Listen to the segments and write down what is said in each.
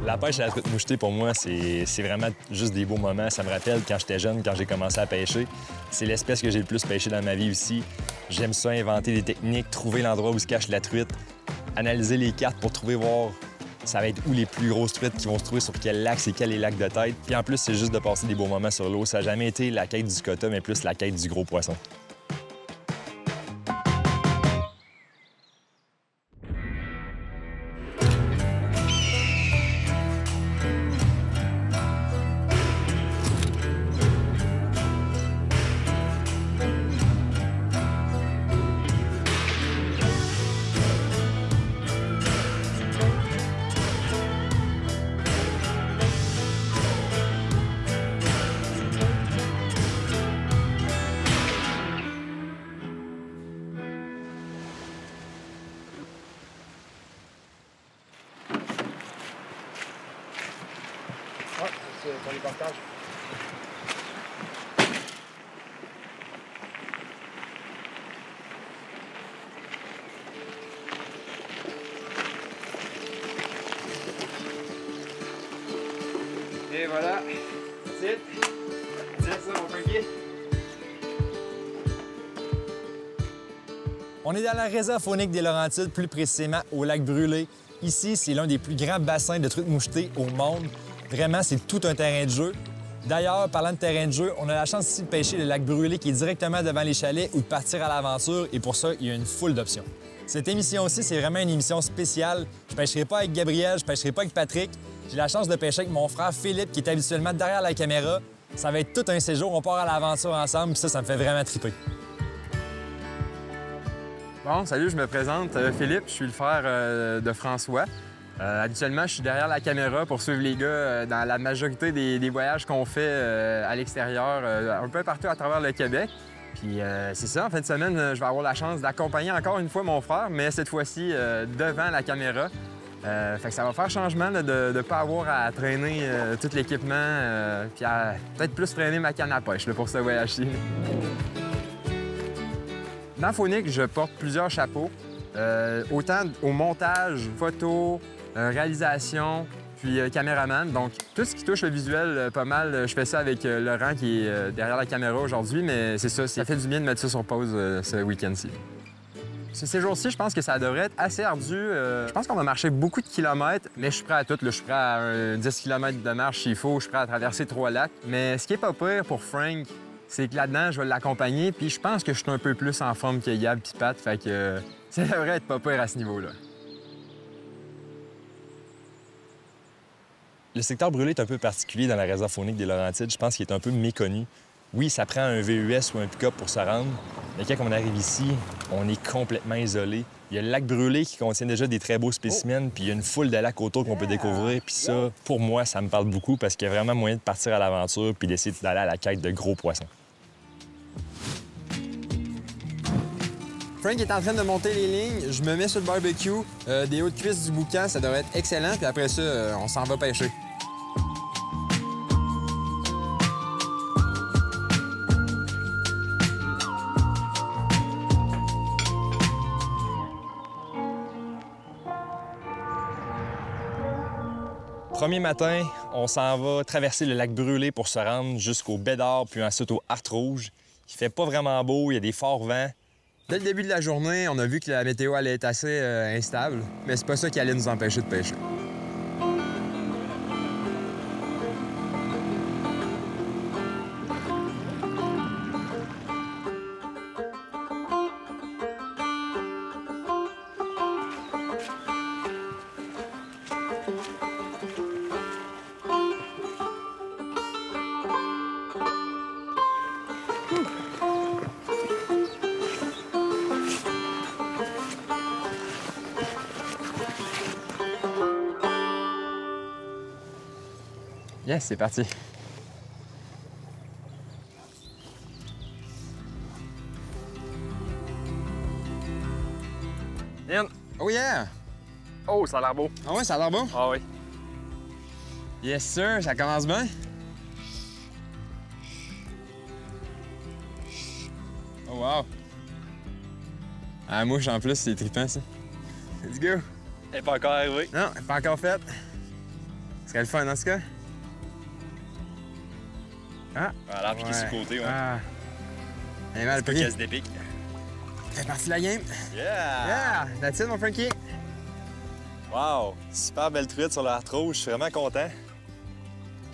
La pêche à la truite mouchetée, pour moi, c'est vraiment juste des beaux moments. Ça me rappelle quand j'étais jeune, quand j'ai commencé à pêcher. C'est l'espèce que j'ai le plus pêché dans ma vie aussi. J'aime ça, inventer des techniques, trouver l'endroit où se cache la truite, analyser les cartes pour trouver, voir ça va être où les plus grosses truites qui vont se trouver sur quel lac, c'est quel les lacs de tête. Puis en plus, c'est juste de passer des beaux moments sur l'eau. Ça n'a jamais été la quête du quota, mais plus la quête du gros poisson. Pour les partages. Et voilà, c'est ça, mon pinguet. On est dans la réserve faunique des Laurentides, plus précisément au lac Brûlé. Ici, c'est l'un des plus grands bassins de truites mouchetées au monde. Vraiment, c'est tout un terrain de jeu. D'ailleurs, parlant de terrain de jeu, on a la chance ici de pêcher le lac Brûlé qui est directement devant les chalets ou de partir à l'aventure, et pour ça, il y a une foule d'options. Cette émission-ci, c'est vraiment une émission spéciale. Je pêcherai pas avec Gabriel, je pêcherai pas avec Patrick. J'ai la chance de pêcher avec mon frère Philippe, qui est habituellement derrière la caméra. Ça va être tout un séjour, on part à l'aventure ensemble, puis ça me fait vraiment triper. Bon, salut, je me présente, Philippe, je suis le frère de François. Habituellement, je suis derrière la caméra pour suivre les gars dans la majorité des voyages qu'on fait à l'extérieur, un peu partout à travers le Québec. Puis c'est ça, en fin de semaine, je vais avoir la chance d'accompagner encore une fois mon frère, mais cette fois-ci devant la caméra. Fait que ça va faire changement là, de ne pas avoir à traîner tout l'équipement, puis à peut-être plus freiner ma canne à pêche là, pour ce voyage-ci. Dans Faunique, je porte plusieurs chapeaux, autant au montage, photo, réalisation, puis caméraman. Donc, tout ce qui touche le visuel, pas mal, je fais ça avec Laurent qui est derrière la caméra aujourd'hui, mais c'est ça fait du bien de mettre ça sur pause ce week-end-ci. Ces jours-ci, je pense que ça devrait être assez ardu. Je pense qu'on va marcher beaucoup de kilomètres, mais je suis prêt à tout. Là. Je suis prêt à 10 km de marche s'il faut, je suis prêt à traverser 3 lacs. Mais ce qui est pas pire pour Frank, c'est que là-dedans, je vais l'accompagner, puis je pense que je suis un peu plus en forme que Gab puis Pat, fait que ça devrait être pas pire à ce niveau-là. Le secteur brûlé est un peu particulier dans la réserve faunique des Laurentides. Je pense qu'il est un peu méconnu. Oui, ça prend un VUS ou un pick-up pour se rendre, mais quand on arrive ici, on est complètement isolé. Il y a le lac Brûlé qui contient déjà des très beaux spécimens, puis il y a une foule de lacs autour qu'on peut découvrir. Puis ça, pour moi, ça me parle beaucoup parce qu'il y a vraiment moyen de partir à l'aventure puis d'essayer d'aller à la quête de gros poissons. Frank est en train de monter les lignes, je me mets sur le barbecue, des hautes cuisses du boucan, ça devrait être excellent, puis après ça, on s'en va pêcher. Premier matin, on s'en va traverser le lac Brûlé pour se rendre jusqu'au Bédard, puis ensuite au Hart Rouge. Il fait pas vraiment beau, il y a des forts vents. Dès le début de la journée, on a vu que la météo allait être assez instable, mais c'est pas ça qui allait nous empêcher de pêcher. Yes, c'est parti. In. Oh yeah! Oh, ça a l'air beau. Ah ouais, ça a l'air bon? Ah oui. Yes sir, ça commence bien. Oh wow! Ah, la mouche en plus, c'est trippant ça. Let's go! Elle n'est pas encore arrivée. Non, pas encore faite. serait le fun dans ce cas. Ah! Voilà, appliquer sur le côté, ouais. Ah! Elle mal C'est pas pris. qu'elle se dépique. Fait partie de la game. Yeah! Yeah! That's it, mon Frankie. Wow! Super belle truite sur la rouge, je suis vraiment content.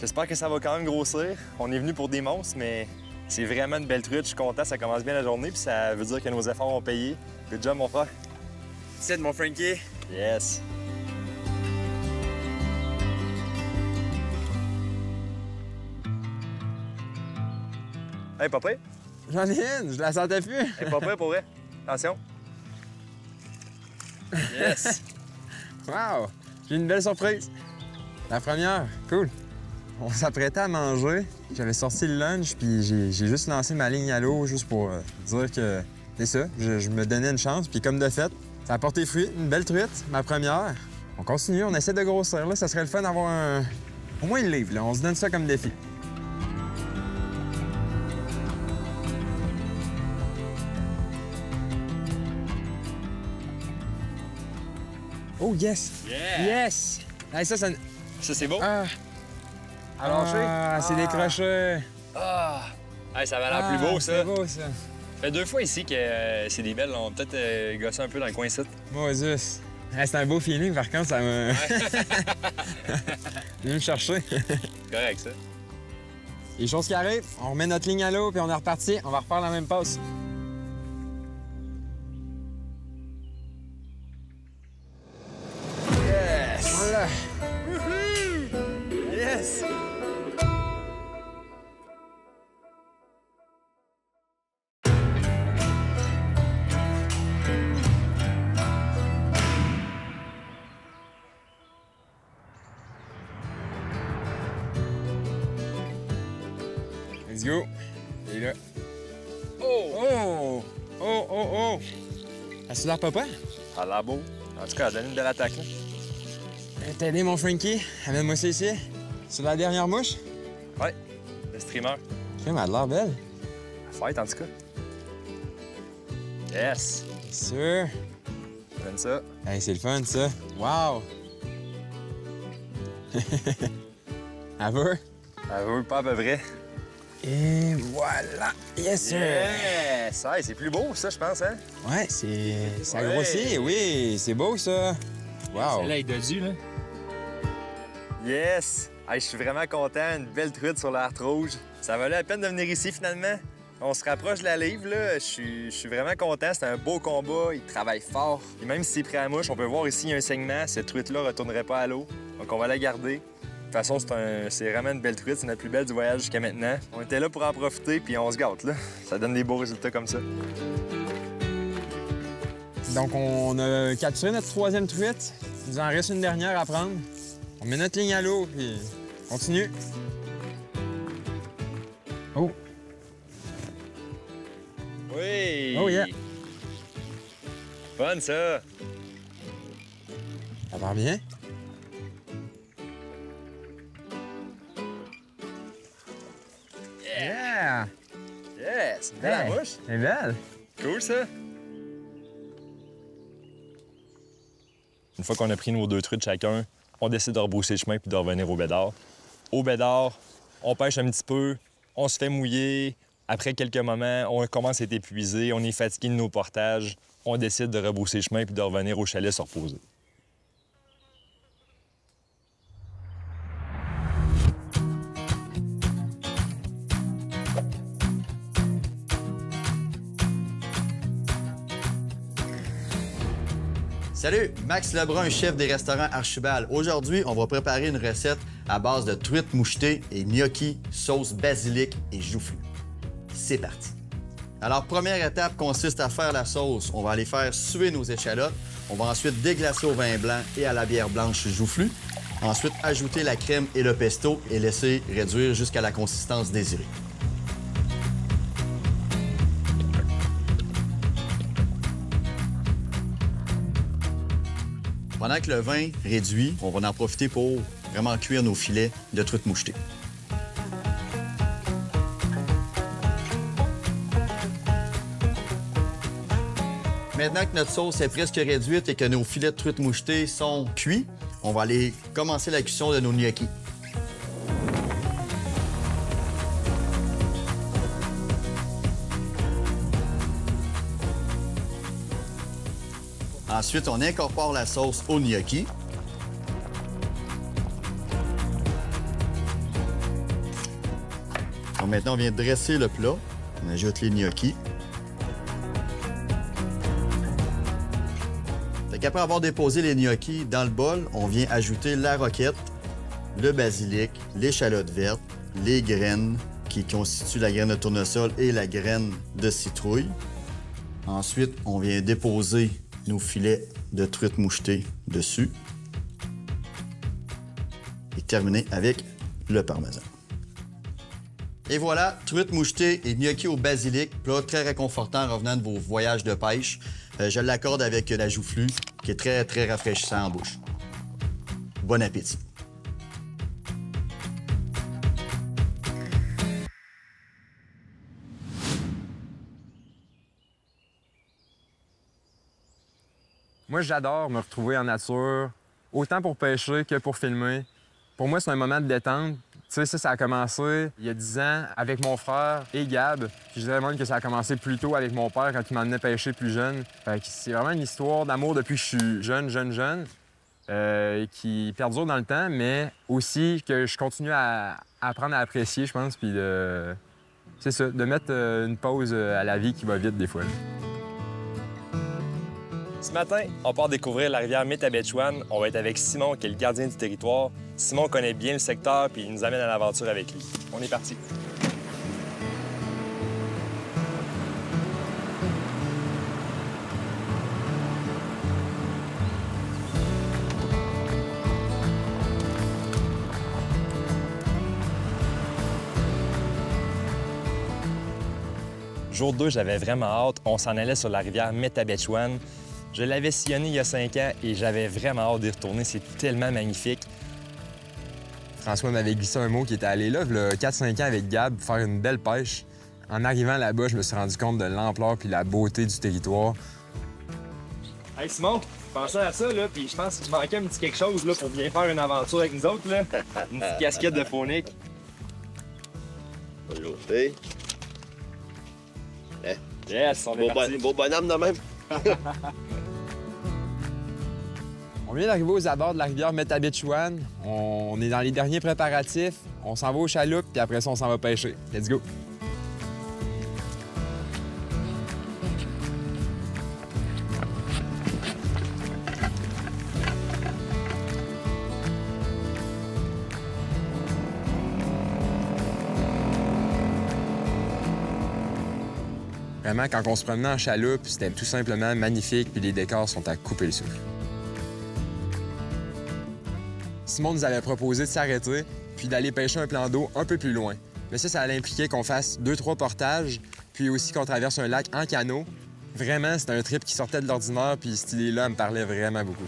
J'espère que ça va quand même grossir. On est venu pour des monstres, mais c'est vraiment une belle truite. Je suis content, ça commence bien la journée, puis ça veut dire que nos efforts ont payé. Good job, mon frère. C'est mon Frankie. Yes! Hey, papa! J'en ai une, je la sentais plus. Hey, papa, pour vrai! Attention! Yes! Wow! J'ai une belle surprise. La première, cool. On s'apprêtait à manger. J'avais sorti le lunch, puis j'ai juste lancé ma ligne à l'eau juste pour dire que c'est ça. Je me donnais une chance, puis comme de fait, ça a porté fruit. Une belle truite, ma première. On continue, on essaie de grossir. Là, ça serait le fun d'avoir au moins une livre. Là. On se donne ça comme défi. Oh, yes! Yeah! Yes! Hey, ça... Ça, c'est beau? Ah! C'est décroché. Ah! Hey, ça va l'air plus beau, ça. C'est beau, ça. Ça fait 2 fois ici que c'est des belles. On va peut-être gosser un peu dans le coin ici. Moses. Hey, c'est un beau feeling, par contre, ça me... Viens me chercher. Correct, ça. Les choses qui arrivent, on remet notre ligne à l'eau, puis on est reparti. On va refaire la même passe. Yes! Voilà. Yes! Let's go. Il est là. Oh! Oh! Oh, oh, oh! As-tu l'air papa? Ça a l'air beau. En tout cas, elle donne une belle attaque, là. T'as aidé, mon Frankie? Amène-moi ça ici. C'est la dernière mouche? Ouais, le streamer. Elle a l'air belle. À fight, en tout cas. Yes! Sûr. Donne ça. Hey, c'est le fun, ça. Wow! Elle veut? Elle veut pas à peu près. Et voilà! Yes, sir! Yes! Hey, c'est plus beau, ça, je pense, hein? Ouais, ça Ouais. grossit, oui, c'est beau, ça. Wow! Celle-là est dessus, là. Yes! Hey, je suis vraiment content. Une belle truite sur l'art rouge. Ça valait la peine de venir ici, finalement. On se rapproche de la livre, là. Je suis vraiment content. C'est un beau combat. Il travaille fort. Et même si c'est pris à la mouche, on peut voir ici, il y a un saignement. Cette truite-là ne retournerait pas à l'eau. Donc, on va la garder. De toute façon, c'est vraiment une belle truite. C'est notre plus belle du voyage jusqu'à maintenant. On était là pour en profiter, puis on se gâte, là. Ça donne des beaux résultats comme ça. Donc, on a capturé notre troisième truite. Il nous en reste une dernière à prendre. On met notre ligne à l'eau, puis on continue. Oh! Oui! Oh, yeah! Fun, ça! Ça va bien? Yeah! Yes! Belle la Hey, mouche! c'est belle! Cool, ça! Une fois qu'on a pris nos 2 truites chacun, on décide de rebrousser le chemin puis de revenir au bédard. Au bédard, on pêche un petit peu, on se fait mouiller. Après quelques moments, on commence à être épuisé, on est fatigué de nos portages. On décide de rebrousser le chemin puis de revenir au chalet se reposer. Salut, Max Lebrun, chef des restaurants Archibald. Aujourd'hui, on va préparer une recette à base de truite mouchetée et gnocchi, sauce basilic et joufflu. C'est parti. Alors, première étape consiste à faire la sauce. On va aller faire suer nos échalotes. On va ensuite déglacer au vin blanc et à la bière blanche joufflu. Ensuite, ajouter la crème et le pesto et laisser réduire jusqu'à la consistance désirée. Pendant que le vin réduit, on va en profiter pour vraiment cuire nos filets de truite mouchetée. Maintenant que notre sauce est presque réduite et que nos filets de truite mouchetée sont cuits, on va aller commencer la cuisson de nos gnocchis. Ensuite, on incorpore la sauce au gnocchi. Donc maintenant, on vient dresser le plat. On ajoute les gnocchis. Après avoir déposé les gnocchis dans le bol, on vient ajouter la roquette, le basilic, l'échalote verte, les graines qui constituent la graine de tournesol et la graine de citrouille. Ensuite, on vient déposer nos filets de truite mouchetée dessus. Et terminer avec le parmesan. Et voilà, truite mouchetée et gnocchi au basilic, plat très réconfortant revenant de vos voyages de pêche. Je l'accorde avec la joufflue, qui est très, très rafraîchissant en bouche. Bon appétit! Moi, j'adore me retrouver en nature, autant pour pêcher que pour filmer. Pour moi, c'est un moment de détente. Tu sais, ça a commencé il y a 10 ans avec mon frère et Gab. Puis je dirais même que ça a commencé plus tôt avec mon père quand il m'emmenait pêcher plus jeune. Fait que c'est vraiment une histoire d'amour depuis que je suis jeune, qui perdure dans le temps, mais aussi que je continue à apprendre à apprécier, je pense, puis c'est ça, de mettre une pause à la vie qui va vite des fois. Ce matin, on part découvrir la rivière Métabetchouan. On va être avec Simon, qui est le gardien du territoire. Simon connaît bien le secteur, puis il nous amène à l'aventure avec lui. On est parti. Jour 2, j'avais vraiment hâte. On s'en allait sur la rivière Métabetchouan. Je l'avais sillonné il y a 5 ans et j'avais vraiment hâte d'y retourner. C'est tellement magnifique. François m'avait glissé un mot qui était allé là, 4-5 ans avec Gab, pour faire une belle pêche. En arrivant là-bas, je me suis rendu compte de l'ampleur puis la beauté du territoire. Hey Simon, pensais à ça, là, puis je pense que tu manquais un petit quelque chose là, pour bien faire une aventure avec nous autres. Là. Une petite casquette de phonique. Bonjour. Yes, on est parti. Beau bonhomme de même. On vient d'arriver aux abords de la rivière Métabetchouan. On est dans les derniers préparatifs. On s'en va aux chaloupes, puis après ça, on s'en va pêcher. Let's go! Vraiment, quand on se promenait en chaloupe, c'était tout simplement magnifique, puis les décors sont à couper le souffle. Simon nous avait proposé de s'arrêter, puis d'aller pêcher un plan d'eau un peu plus loin. Mais ça allait impliquer qu'on fasse 2-3 portages, puis aussi qu'on traverse un lac en canot. Vraiment, c'était un trip qui sortait de l'ordinaire, puis cette idée-là me parlait vraiment beaucoup.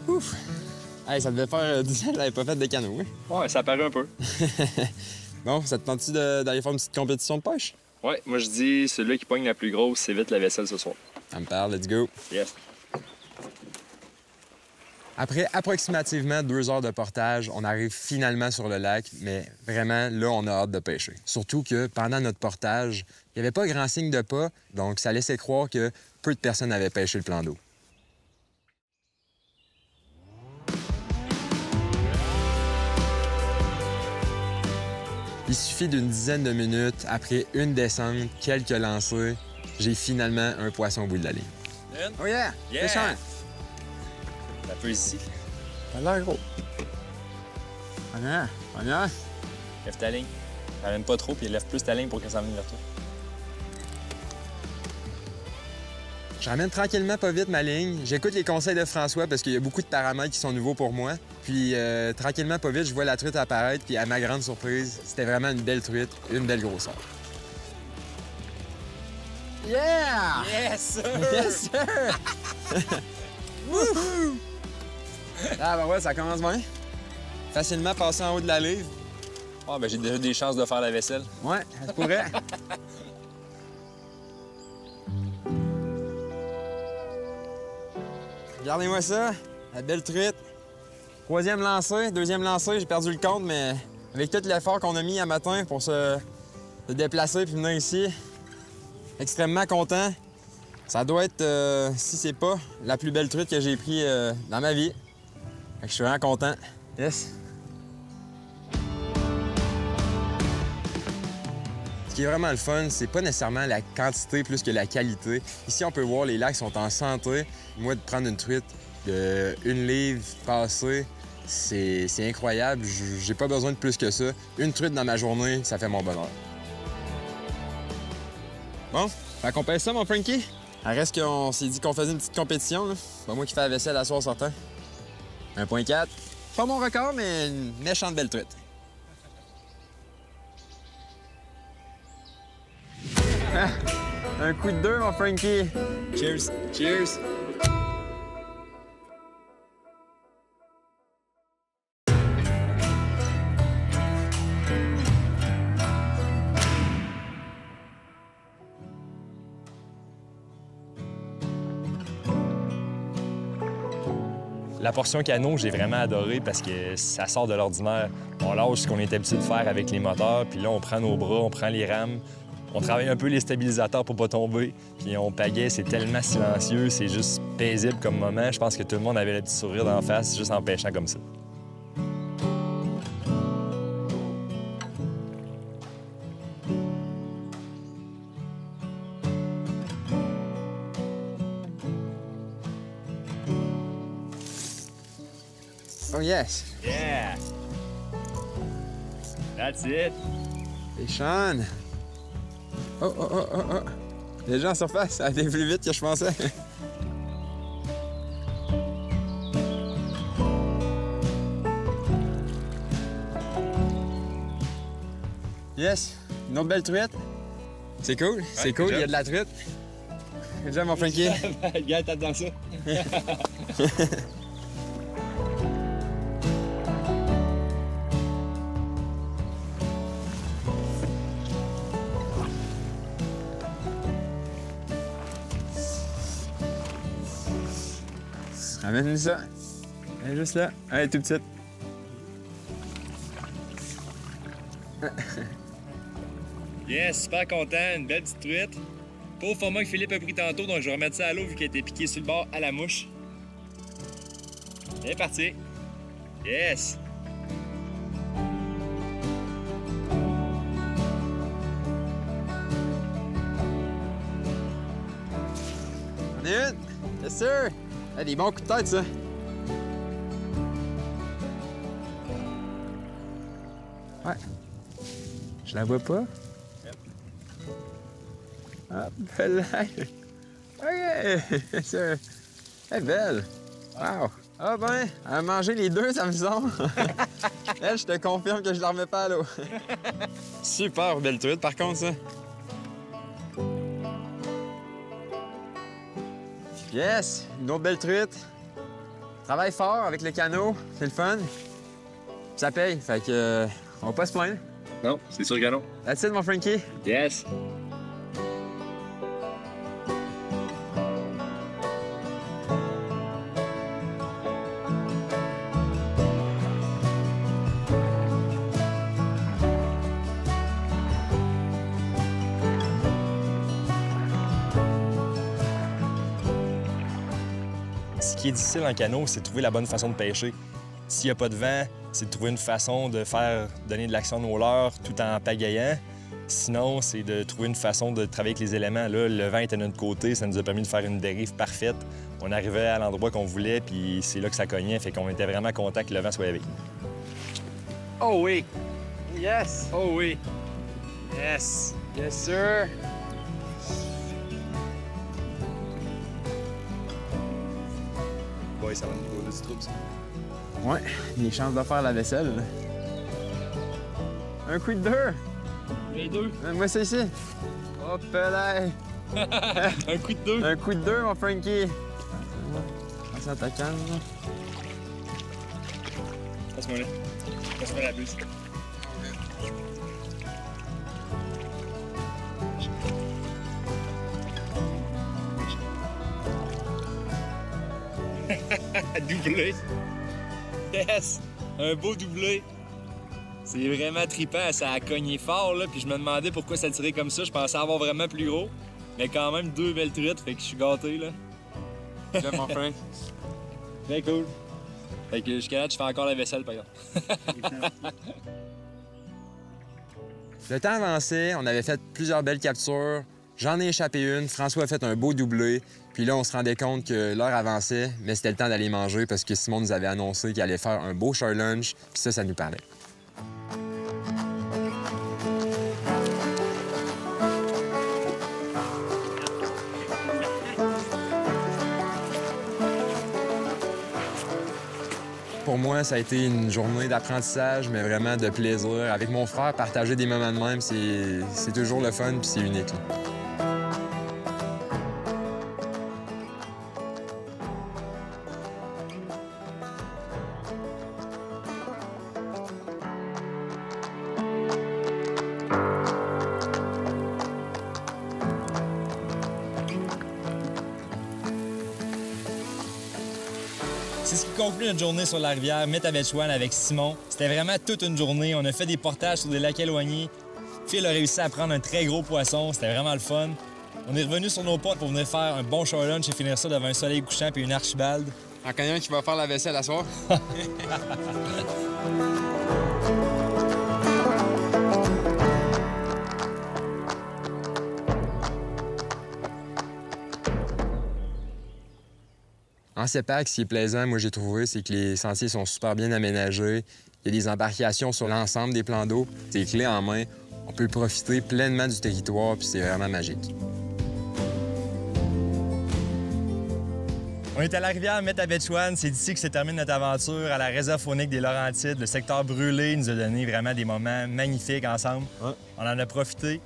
Ouf! Hey, ça devait faire 10 ans que j'avais pas fait de canot, oui? Ouais, ça paraît un peu. Bon, ça te tente-tu d'aller faire une petite compétition de pêche? Ouais, moi je dis, celui qui pogne la plus grosse, c'est vite la vaisselle ce soir. Ça me parle, let's go! Yes. Après approximativement 2 heures de portage, on arrive finalement sur le lac, mais vraiment, là, on a hâte de pêcher. Surtout que pendant notre portage, il n'y avait pas grand signe de pas, donc ça laissait croire que peu de personnes avaient pêché le plan d'eau. Il suffit d'une dizaine de minutes, après une descente, quelques lancers, j'ai finalement un poisson au bout de la ligne. Oh yeah! Yeah! C'est cher! Un peu ici. Ça a l'air gros. Regarde, regarde. Lève ta ligne. Ramène pas trop, puis lève plus ta ligne pour qu'elle s'en vienne vers toi. Je ramène tranquillement pas vite ma ligne. J'écoute les conseils de François parce qu'il y a beaucoup de paramètres qui sont nouveaux pour moi. Puis tranquillement pas vite, je vois la truite apparaître, puis à ma grande surprise, c'était vraiment une belle truite, une belle grosseur. Yeah! Yes, sir! Yes, sir! Wouhou! Ah ben ouais, ça commence bien. Facilement passé en haut de la livre. Ah, ben j'ai déjà des chances de faire la vaisselle. Ouais, ça pourrait. Regardez-moi ça, la belle truite. Troisième lancée, deuxième lancée, j'ai perdu le compte, mais avec tout l'effort qu'on a mis à matin pour se déplacer et venir ici, extrêmement content. Ça doit être, si c'est pas, la plus belle truite que j'ai prise dans ma vie. Fait que je suis vraiment content. Yes! Ce qui est vraiment le fun, c'est pas nécessairement la quantité plus que la qualité. Ici, on peut voir les lacs sont en santé. Moi, de prendre une truite de 1 livre passée, c'est incroyable. J'ai pas besoin de plus que ça. Une truite dans ma journée, ça fait mon bonheur. Bon, fait qu'on pèse ça, mon Frankie? Il reste qu'on s'est dit qu'on faisait une petite compétition. C'est pas moi qui fais la vaisselle à soir sortant. 1.4. Pas mon record, mais une méchante belle truite. Un coup de 2, mon Frankie. Cheers. Cheers. La portion canot, j'ai vraiment adoré parce que ça sort de l'ordinaire. On lâche ce qu'on est habitué de faire avec les moteurs, puis là, on prend nos bras, on prend les rames, on travaille un peu les stabilisateurs pour pas tomber, puis on pagaie, c'est tellement silencieux, c'est juste paisible comme moment. Je pense que tout le monde avait le petit sourire d'en face juste en pêchant comme ça. Oh yes! Yeah! That's it! Et Sean! Oh, oh, oh, oh, oh! Déjà en surface, ça a été plus vite que je pensais. Yes! Une autre belle truite. C'est cool, c'est cool, il y a de la truite. Good job, mon Frankie. Gars, t'as dans ça. Ramène-nous ça. Elle est juste là. Elle est toute petite. Yes, super content, une belle petite truite. Pas au format que Philippe a pris tantôt, donc je vais remettre ça à l'eau vu qu'elle a été piquée sur le bord à la mouche. C'est parti. Yes! On est une! Yes, sir! Hey, des bons coups de tête, ça! Ouais. Je la vois pas. Hop, là. OK! Yes, sir! Elle est belle! Wow! Ah ben, elle a mangé les deux, ça me semble. Elle, je te confirme que je la remets pas à l'eau. Super belle truite, par contre, ça. Yes! Une autre belle truite. Travaille fort avec le canot, c'est le fun. Ça paye, fait que on va pas se plaindre. Non, c'est sûr que non. That's it, mon Frankie. Yes! Ce qui est difficile en canot, c'est de trouver la bonne façon de pêcher. S'il n'y a pas de vent, c'est de trouver une façon de faire donner de l'action au leurre tout en pagayant. Sinon, c'est de trouver une façon de travailler avec les éléments. Là, le vent était de notre côté, ça nous a permis de faire une dérive parfaite. On arrivait à l'endroit qu'on voulait, puis c'est là que ça cognait, fait qu'on était vraiment content que le vent soit avec nous. Oh oui! Yes! Oh oui! Yes! Yes, sir! Boy, ça va nous causer du trouble, ça. Ouais, des chances de faire la vaisselle. Là. Un coup de deux! Les deux! Moi, c'est ici. Hop là! Un coup de deux! Un coup de deux, mon Frankie! Passe à ta canne, là. Passe-moi là. Passe-moi la buse. Doublé. Yes! Un beau doublé. C'est vraiment trippant, ça a cogné fort, là, puis je me demandais pourquoi ça tirait comme ça. Je pensais avoir vraiment plus gros. Mais quand même, 2 belles truites, fait que je suis gâté, là. J'aime enfin. Bien cool. Fait que jusqu'à là, tu fais encore la vaisselle, par exemple. Le temps avançait, on avait fait plusieurs belles captures. J'en ai échappé une, François a fait un beau doublé. Puis là, on se rendait compte que l'heure avançait, mais c'était le temps d'aller manger parce que Simon nous avait annoncé qu'il allait faire un beau short lunch, puis ça nous parlait. Pour moi, ça a été une journée d'apprentissage, mais vraiment de plaisir. Avec mon frère, partager des moments de même, c'est toujours le fun puis c'est unique, là. C'est ce qui conclut notre journée sur la rivière Métabetchouan avec Simon. C'était vraiment toute une journée. On a fait des portages sur des lacs éloignés. Phil a réussi à prendre un très gros poisson. C'était vraiment le fun. On est revenu sur nos potes pour venir faire un bon short lunch et finir ça devant un soleil couchant puis une archibald. En connais un qui va faire la vaisselle à soir? En CEPAC, ce qui est plaisant, moi, j'ai trouvé, c'est que les sentiers sont super bien aménagés. Il y a des embarcations sur l'ensemble des plans d'eau. C'est clé en main. On peut profiter pleinement du territoire, puis c'est vraiment magique. On est à la rivière Métabetchouan. C'est d'ici que se termine notre aventure à la réserve faunique des Laurentides. Le secteur brûlé nous a donné vraiment des moments magnifiques ensemble. Ouais. On en a profité.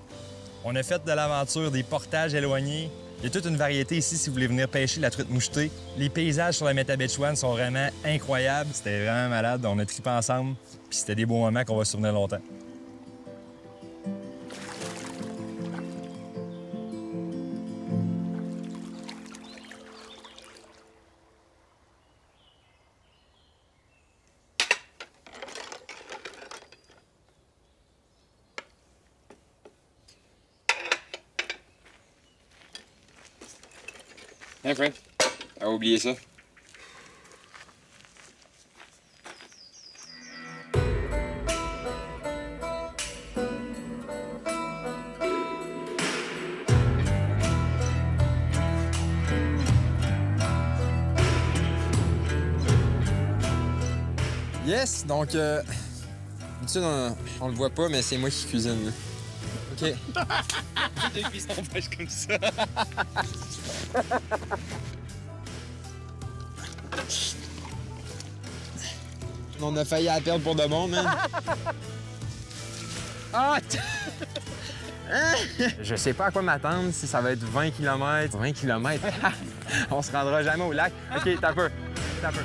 On a fait de l'aventure des portages éloignés. Il y a toute une variété ici si vous voulez venir pêcher la truite mouchetée. Les paysages sur la Métabetchouan sont vraiment incroyables. C'était vraiment malade. On a trippé ensemble. Puis c'était des beaux moments qu'on va se souvenir longtemps. Hein, Fred? A oublié ça. Yes! Donc, d'habitude, on le voit pas, mais c'est moi qui cuisine, là. OK. Des cuissons pêche comme ça. On a failli la perdre pour de bon, man. Ah! Je sais pas à quoi m'attendre, si ça va être 20 km. 20 km? On se rendra jamais au lac. OK, t'as peur. T'as peur.